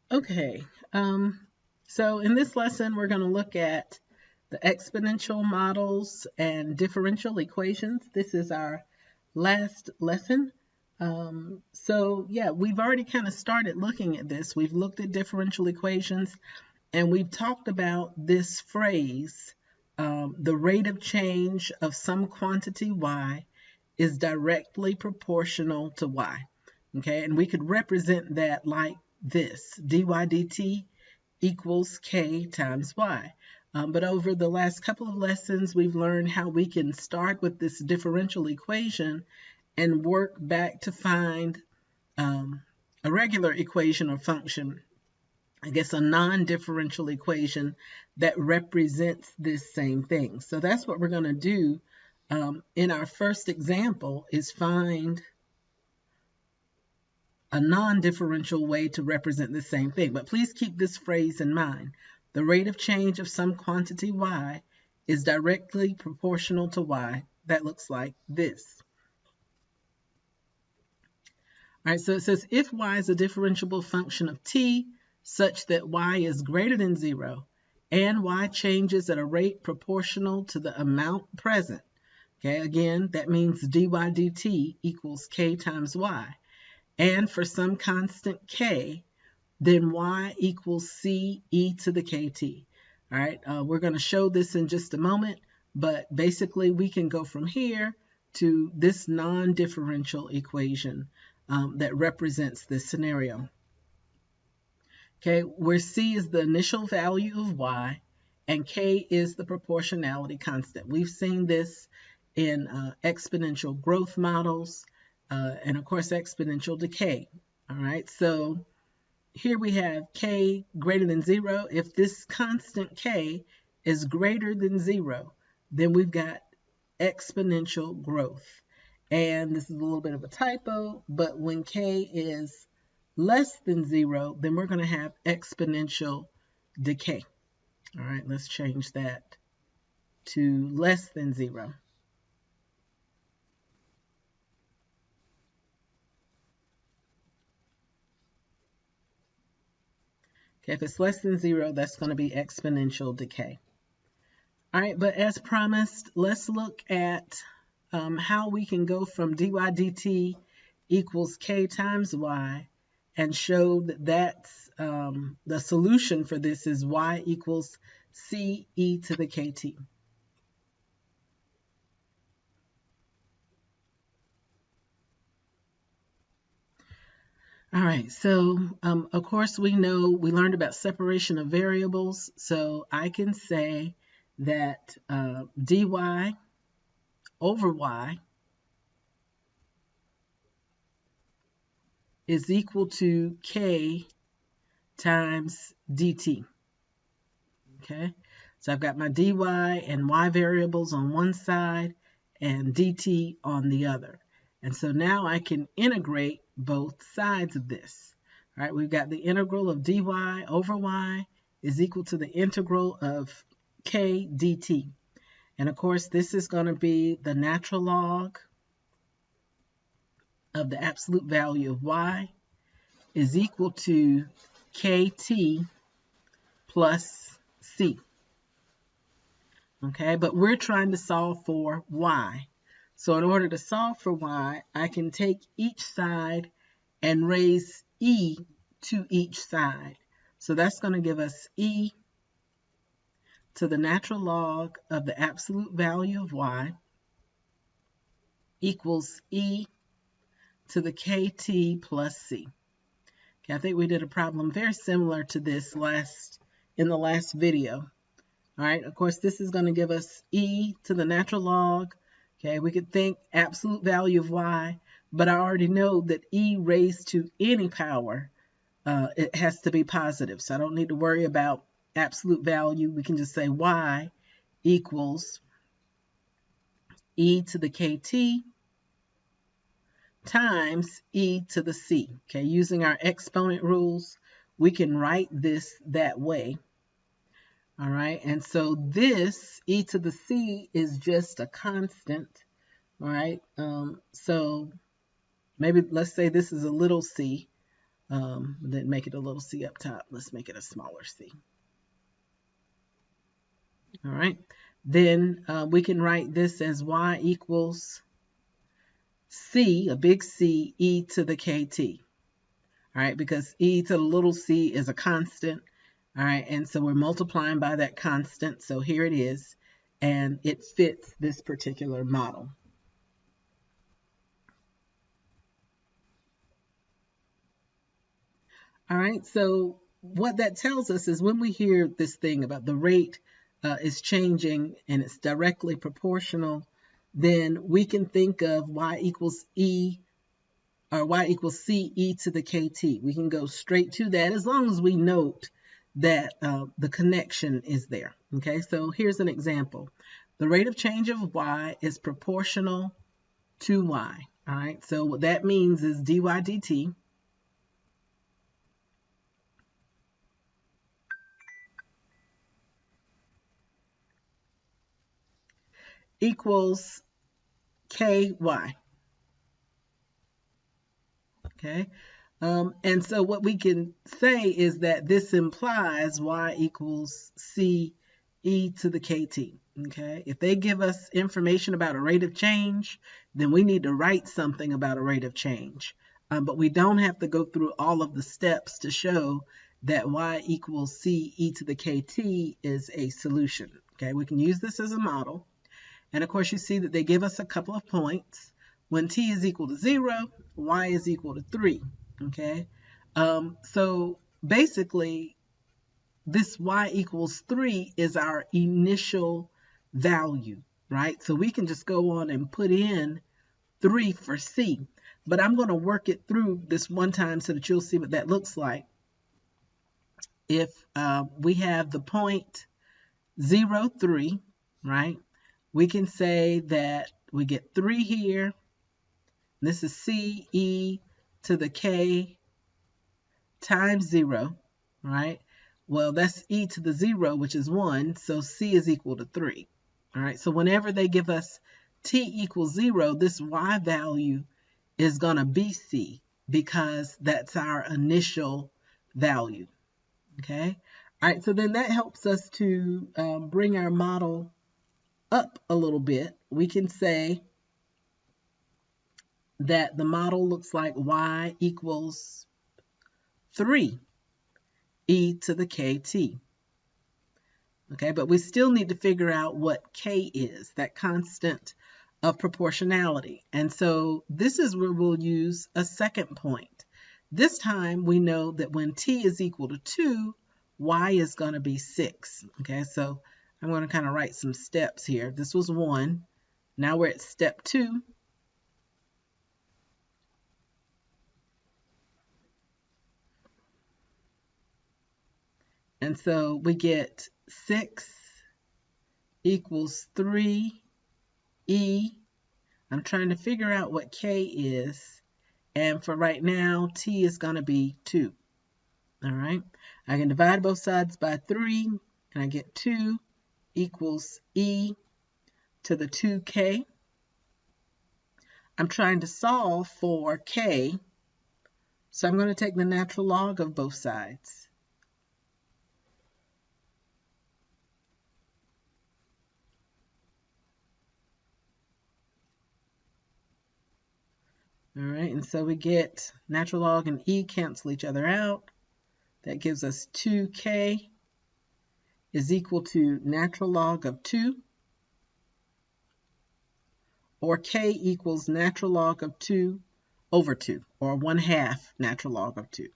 Okay, so in this lesson, we're going to look at the exponential models and differential equations. This is our last lesson. So we've already kind of started looking at this. We've looked at differential equations, and we've talked about this phrase, the rate of change of some quantity y is directly proportional to y. Okay, and we could represent that like this: dy dt equals k times y. But over the last couple of lessons, we've learned how we can start with this differential equation and work back to find a regular equation or function, I guess a non-differential equation that represents this same thing. So that's what we're going to do in our first example, is find a non-differential way to represent the same thing. But please keep this phrase in mind. The rate of change of some quantity y is directly proportional to y. That looks like this. All right, so it says if y is a differentiable function of t such that y is greater than 0 and y changes at a rate proportional to the amount present. Okay, again, that means dy dt equals k times y. And for some constant k, then y equals c e to the kt. All right, we're going to show this in just a moment, but basically we can go from here to this non-differential equation that represents this scenario. Okay, where c is the initial value of y and k is the proportionality constant. We've seen this in exponential growth models and of course exponential decay. All right, so here we have k greater than 0. If this constant k is greater than 0, then we've got exponential growth. And this is a little bit of a typo, but when k is less than 0, then we're going to have exponential decay. All right, let's change that to less than 0. Okay, if it's less than 0, that's going to be exponential decay. All right, but as promised, let's look at how we can go from dy dt equals k times y and show that that's the solution for this is y equals c e to the kt. All right, so of course we learned about separation of variables, so I can say that dy over y is equal to k times dt. Okay, so I've got my dy and y variables on one side and dt on the other. And so now I can integrate both sides of this. All right, we've got the integral of dy over y is equal to the integral of k dt. And of course, this is going to be the natural log of the absolute value of y is equal to kt plus c. Okay, but we're trying to solve for y. So in order to solve for y, I can take each side and raise e to each side. So that's going to give us e to the natural log of the absolute value of y equals e to the kt plus c. Okay, I think we did a problem very similar to this in the last video. All right, of course, this is going to give us e to the natural log. Okay, we could think absolute value of y, but I already know that e raised to any power, it has to be positive. So I don't need to worry about absolute value. We can just say y equals e to the kt times e to the c. Okay, using our exponent rules, we can write this that way. All right, and so this e to the c is just a constant. All right, so maybe let's say this is a little c. Then make it a little c up top. Let's make it a smaller c. All right. Then we can write this as y equals c, a big C, e to the kt. All right, because e to the little c is a constant. All right, and so we're multiplying by that constant. So here it is, and it fits this particular model. All right, so what that tells us is when we hear this thing about the rate is changing and it's directly proportional, then we can think of y equals e or y equals c e to the kt. We can go straight to that as long as we note that the connection is there. Okay, so here's an example. The rate of change of y is proportional to y. All right, so what that means is dy dt equals ky. Okay, and so what we can say is that this implies y equals c e to the kt. Okay, if they give us information about a rate of change, then we need to write something about a rate of change. But we don't have to go through all of the steps to show that y equals c e to the kt is a solution. Okay, we can use this as a model. And of course, you see that they give us a couple of points. When t is equal to 0, y is equal to 3. Okay, so basically, this y equals 3 is our initial value, right? So we can just go on and put in 3 for c. But I'm going to work it through this one time so that you'll see what that looks like. If we have the point 0, 3, right? We can say that we get 3 here. This is c e to the k times 0, right? Well, that's e to the 0, which is 1, so c is equal to 3. All right, so whenever they give us t equals 0, this y value is going to be c because that's our initial value. Okay, all right, so then that helps us to bring our model up a little bit. We can say that the model looks like y equals 3 e to the kt. Okay, but we still need to figure out what k is, that constant of proportionality. And so this is where we'll use a second point. This time we know that when t is equal to 2, y is going to be 6. Okay, so I'm going to kind of write some steps here. This was 1. Now we're at step 2. And so we get 6 equals 3e. I'm trying to figure out what k is. And for right now, t is going to be 2. All right. I can divide both sides by 3, and I get 2 equals e to the 2k. I'm trying to solve for k, so I'm going to take the natural log of both sides. All right, and so we get natural log and e cancel each other out. That gives us 2k is equal to natural log of 2, or k equals natural log of 2 over 2, or 1/2 natural log of 2.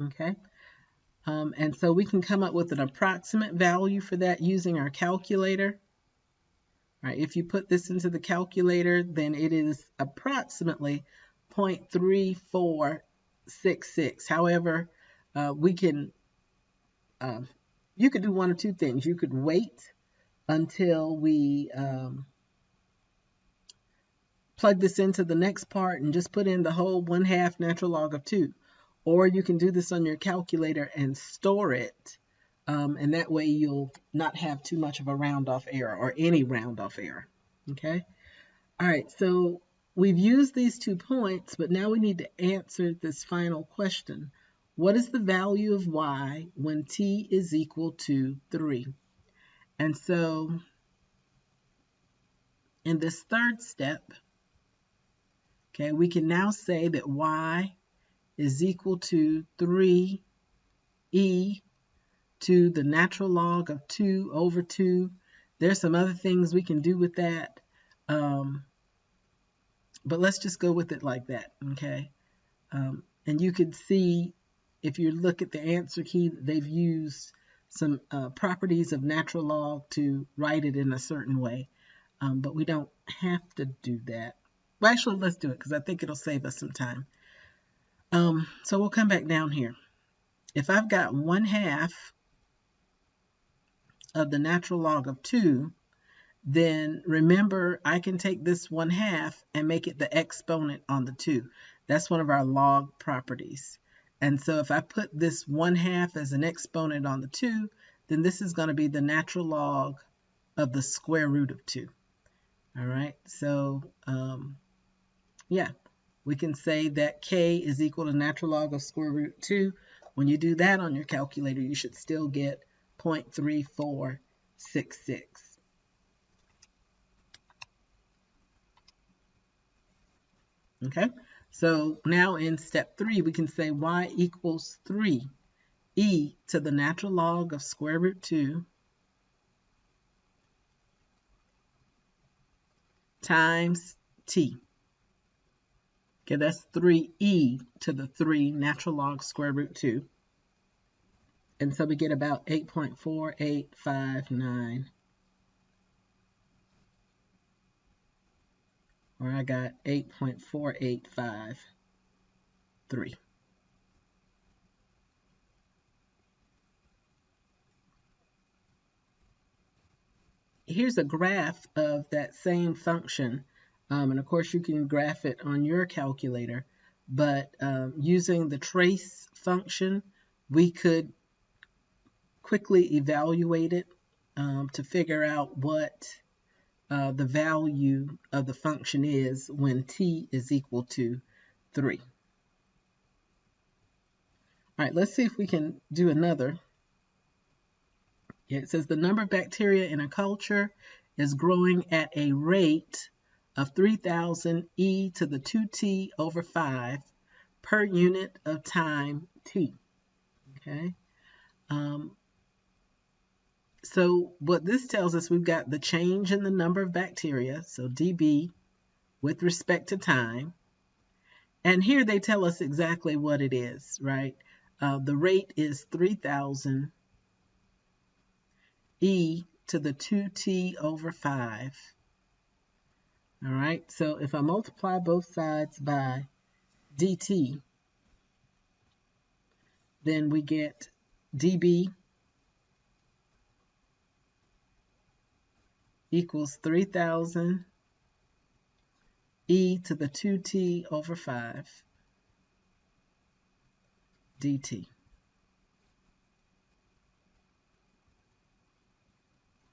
Okay, and so we can come up with an approximate value for that using our calculator. All right, if you put this into the calculator, then it is approximately 0.3466. However, we can you could do one of two things. You could wait until we plug this into the next part and just put in the whole 1/2 natural log of 2. Or you can do this on your calculator and store it and that way you'll not have too much of a round off error or any round off error. Okay. All right. So we've used these 2 points, but now we need to answer this final question. What is the value of y when t is equal to 3? And so in this third step, okay, we can now say that y is equal to 3e to the natural log of 2 over 2. There's some other things we can do with that, but let's just go with it like that, okay? And you can see, if you look at the answer key, they've used some properties of natural log to write it in a certain way, but we don't have to do that. Well, actually, let's do it because I think it'll save us some time. So we'll come back down here. If I've got 1/2 of the natural log of 2, then remember I can take this 1/2 and make it the exponent on the 2. That's one of our log properties. And so if I put this 1/2 as an exponent on the 2, then this is going to be the natural log of the square root of 2. All right, so yeah, we can say that k is equal to natural log of square root 2. When you do that on your calculator, you should still get 0.3466. Okay, so now in step 3, we can say y equals 3e to the natural log of square root 2 times t. Okay, that's 3e to the 3 natural log square root 2. And so we get about 8.4859. Or I got 8.4853. Here's a graph of that same function. And of course you can graph it on your calculator, but using the trace function, we could quickly evaluate it to figure out what the value of the function is when t is equal to 3. All right, let's see if we can do another. It says the number of bacteria in a culture is growing at a rate of 3,000 e to the 2t over 5 per unit of time t. Okay. So what this tells us, we've got the change in the number of bacteria, so dB, with respect to time. And here they tell us exactly what it is, right? The rate is 3,000 e to the 2t over 5. All right, so if I multiply both sides by dt, then we get dB equals 3,000 e to the 2t over 5 dt.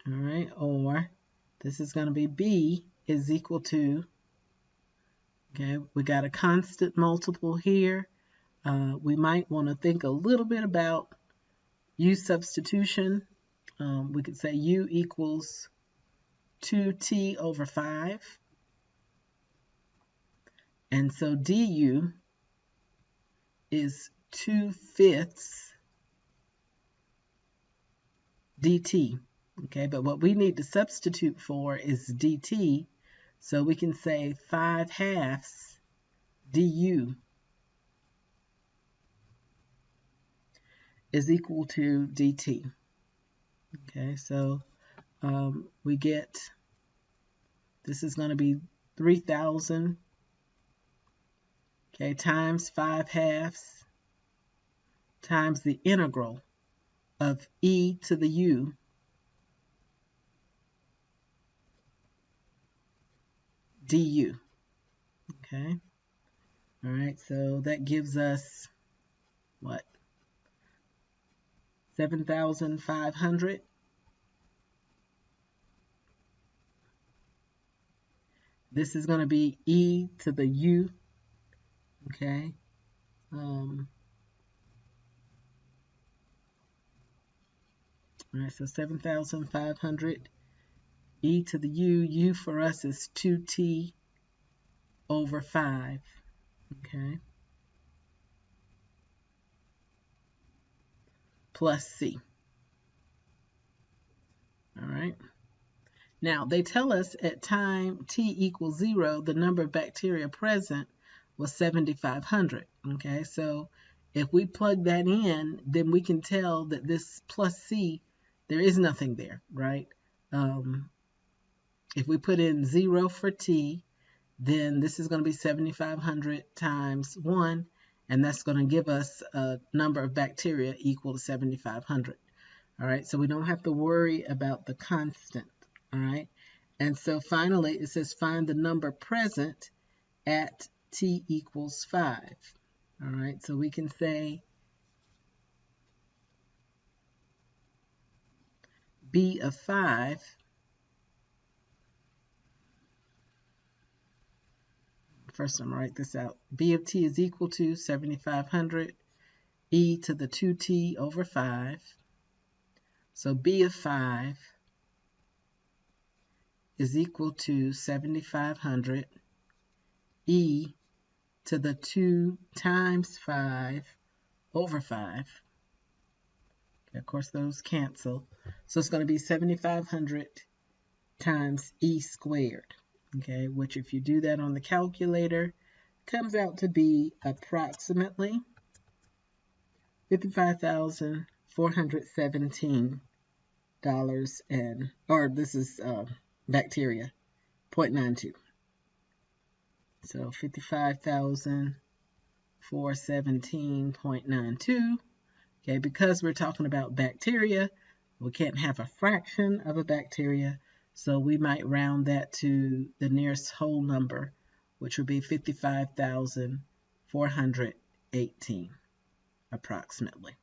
All right, or this is going to be B is equal to, okay, we got a constant multiple here. We might want to think a little bit about U substitution. We could say U equals 2t over 5. And so du is 2/5 dt. Okay, but what we need to substitute for is dt. So we can say 5/2 du is equal to dt. Okay, so we get, this is going to be 3,000, okay, times 5/2 times the integral of e to the u du. Okay, all right, so that gives us what? 7,500. This is going to be e to the u, okay? All right, so 7,500 e to the u for us is 2t over 5, okay? Plus c. All right. Now, they tell us at time t equals 0, the number of bacteria present was 7,500. Okay, so if we plug that in, then we can tell that this plus c, there is nothing there, right? If we put in 0 for t, then this is going to be 7,500 times 1, and that's going to give us a number of bacteria equal to 7,500. All right, so we don't have to worry about the constant. All right, and so finally it says find the number present at t equals 5. All right, so we can say b of 5 first I'm going to write this out. B of t is equal to 7,500 e to the 2t over 5. So b of 5 is equal to 7,500 e to the 2 times 5 over 5. Okay, of course, those cancel. So it's going to be 7,500 times e squared, okay, which if you do that on the calculator, comes out to be approximately $55,417 or this is bacteria, 0.92. So 55,417.92. Okay, because we're talking about bacteria, we can't have a fraction of a bacteria, so we might round that to the nearest whole number, which would be 55,418 approximately.